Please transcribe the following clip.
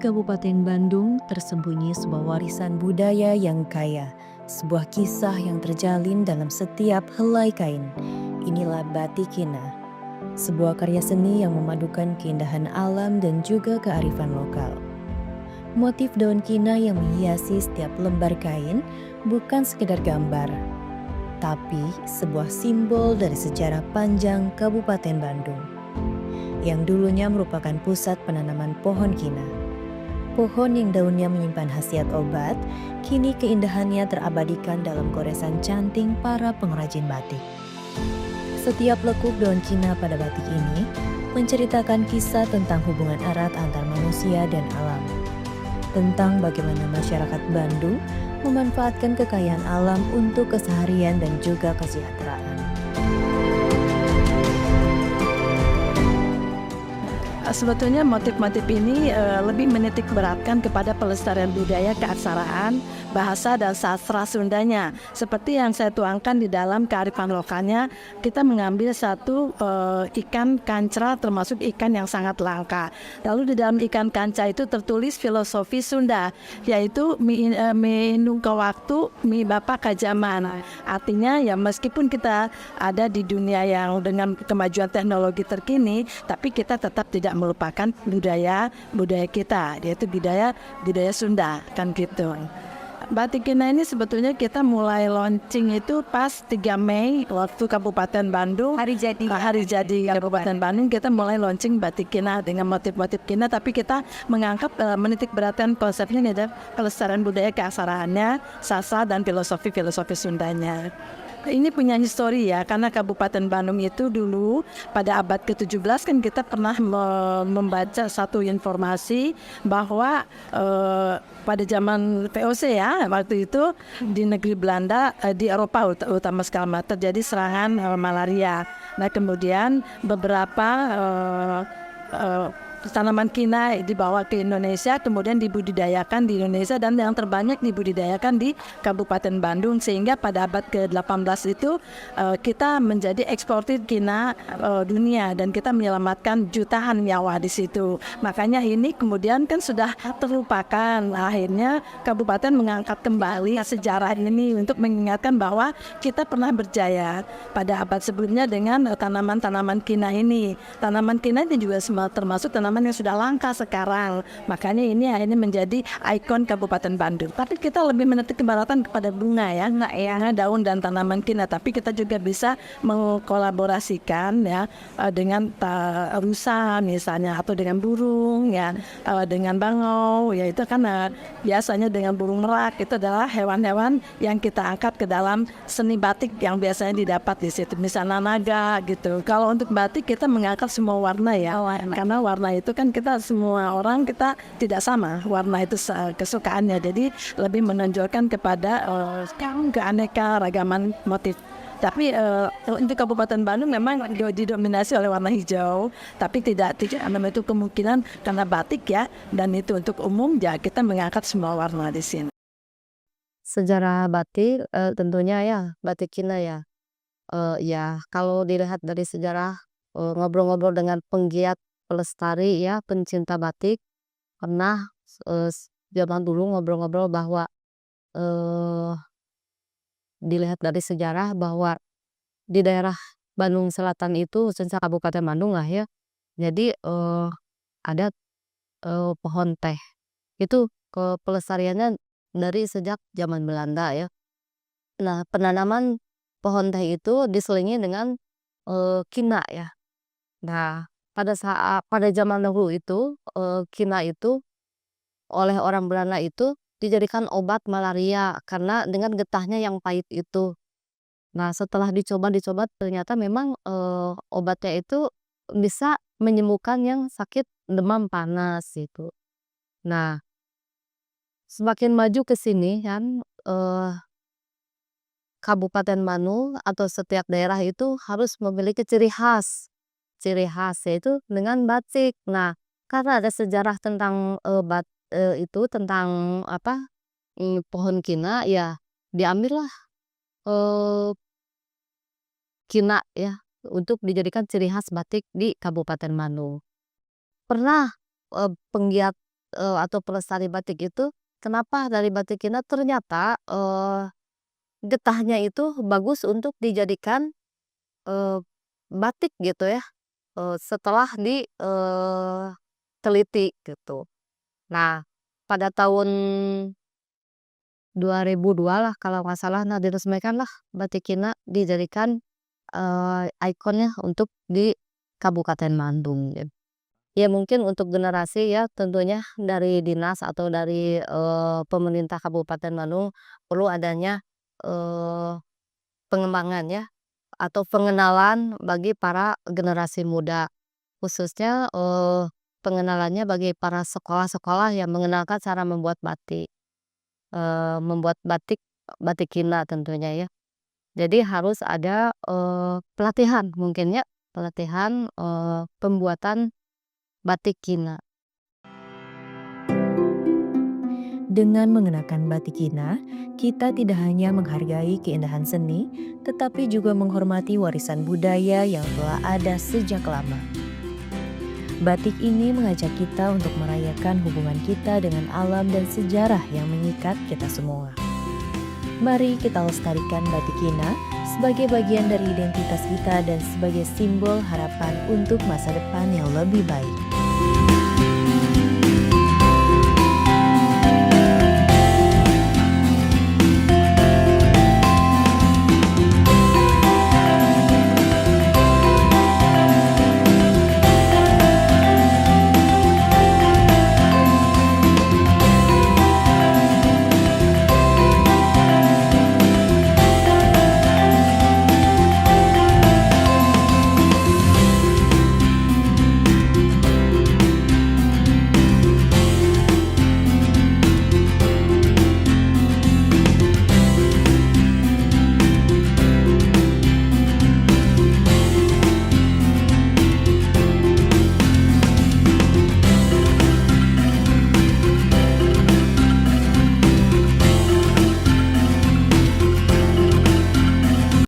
Kabupaten Bandung tersembunyi sebuah warisan budaya yang kaya, sebuah kisah yang terjalin dalam setiap helai kain. Inilah Batik Kina, sebuah karya seni yang memadukan keindahan alam dan juga kearifan lokal. Motif daun kina yang menghiasi setiap lembar kain bukan sekedar gambar, tapi sebuah simbol dari sejarah panjang Kabupaten Bandung, yang dulunya merupakan pusat penanaman pohon kina. Pohon yang daunnya menyimpan khasiat obat, kini keindahannya terabadikan dalam goresan canting para pengrajin batik. Setiap lekuk daun kina pada batik ini menceritakan kisah tentang hubungan erat antar manusia dan alam. Tentang bagaimana masyarakat Bandung memanfaatkan kekayaan alam untuk keseharian dan juga kesejahteraan. Sebetulnya motif-motif ini lebih menitik beratkan kepada pelestarian budaya keaksaraan, bahasa dan sastra Sundanya. Seperti yang saya tuangkan di dalam kearifan lokalnya, kita mengambil satu ikan kancra termasuk ikan yang sangat langka. Lalu di dalam ikan kanca itu tertulis filosofi Sunda, yaitu minum ke waktu, mi bapak kajaman. Artinya ya meskipun kita ada di dunia yang dengan kemajuan teknologi terkini, tapi kita tetap tidak melupakan budaya kita, yaitu budaya Sunda, kan gitu. Batik Kina ini sebetulnya kita mulai launching itu pas 3 Mei waktu Kabupaten Bandung. Hari jadi Kabupaten Bandung, kita mulai launching Batik Kina dengan motif-motif Kina, tapi kita mengangkat menitik beratkan konsepnya ada pelestarian budaya keaksaraannya, sastra dan filosofi Sundanya. Ini punya histori ya, karena Kabupaten Bandung itu dulu pada abad ke-17 kan kita pernah membaca satu informasi bahwa pada zaman VOC ya, waktu itu di negeri Belanda, di Eropa utama sekali terjadi serangan malaria. Nah kemudian beberapa tanaman kina dibawa ke Indonesia, kemudian dibudidayakan di Indonesia dan yang terbanyak dibudidayakan di Kabupaten Bandung, sehingga pada abad ke-18 itu kita menjadi eksportir kina dunia dan kita menyelamatkan jutaan nyawa di situ. Makanya ini kemudian kan sudah terlupakan. Akhirnya Kabupaten mengangkat kembali sejarah ini untuk mengingatkan bahwa kita pernah berjaya pada abad sebelumnya dengan tanaman-tanaman kina ini. Tanaman kina ini juga termasuk tanaman yang sudah langka sekarang. Makanya ini akhirnya menjadi ikon Kabupaten Bandung. Tapi kita lebih menitik keberatan kepada bunga ya, enggak ya, daun dan tanaman kina. Tapi kita juga bisa mengkolaborasikan ya dengan rusa misalnya, atau dengan burung ya, dengan bangau ya, itu kan biasanya dengan burung merak. Itu adalah hewan-hewan yang kita angkat ke dalam seni batik yang biasanya didapat di situ, misalnya naga gitu. Kalau untuk batik kita mengangkat semua warna ya, karena warna itu kan kita semua orang kita tidak sama warna itu kesukaannya, jadi lebih menonjolkan kepada keaneka ragaman motif. Tapi untuk Kabupaten Bandung memang didominasi oleh warna hijau, tapi tidak itu kemungkinan karena batik ya, dan itu untuk umum ya kita mengangkat semua warna di sini. Sejarah batik, tentunya ya, Batik Kina ya. Ya kalau dilihat dari sejarah, ngobrol-ngobrol dengan penggiat pelestari ya, pencinta batik, pernah, zaman dulu ngobrol-ngobrol bahwa, eee, dilihat dari sejarah bahwa di daerah Bandung Selatan itu, khususnya Kabupaten Bandung lah ya, jadi, ada, pohon teh. Itu pelestariannya dari sejak zaman Belanda ya. Nah, penanaman pohon teh itu diselingi dengan, kina ya. Nah, pada zaman dahulu itu, kina itu oleh orang Belanda itu dijadikan obat malaria karena dengan getahnya yang pahit itu. Nah, setelah dicoba ternyata memang, obatnya itu bisa menyembuhkan yang sakit demam panas gitu. Nah, semakin maju ke sini kan, Kabupaten Bandung atau setiap daerah itu harus memiliki ciri khas yaitu dengan batik. Nah, karena ada sejarah tentang, itu tentang apa, pohon kina ya, diambillah, eee, kina ya untuk dijadikan ciri khas batik di Kabupaten Bandung. Pernah, penggiat, atau pelestari batik itu, kenapa dari batik Kina ternyata, getahnya itu bagus untuk dijadikan, eee, batik gitu ya, setelah teliti gitu. Nah, pada tahun 2002 lah kalau nggak salah, nah diresmikanlah batik Kina dijadikan, ikonnya untuk di Kabupaten Bandung gitu. Ya mungkin untuk generasi ya tentunya dari dinas atau dari, pemerintah Kabupaten Bandung perlu adanya, eee, pengembangan ya atau pengenalan bagi para generasi muda. Khususnya, pengenalannya bagi para sekolah-sekolah yang mengenalkan cara membuat batik, membuat batik batik Kina tentunya ya. Jadi harus ada, pelatihan mungkin ya, pelatihan, pembuatan batik Kina. Dengan mengenakan batik Kina, kita tidak hanya menghargai keindahan seni, tetapi juga menghormati warisan budaya yang telah ada sejak lama. Batik ini mengajak kita untuk merayakan hubungan kita dengan alam dan sejarah yang mengikat kita semua. Mari kita lestarikan batik Kina sebagai bagian dari identitas kita dan sebagai simbol harapan untuk masa depan yang lebih baik.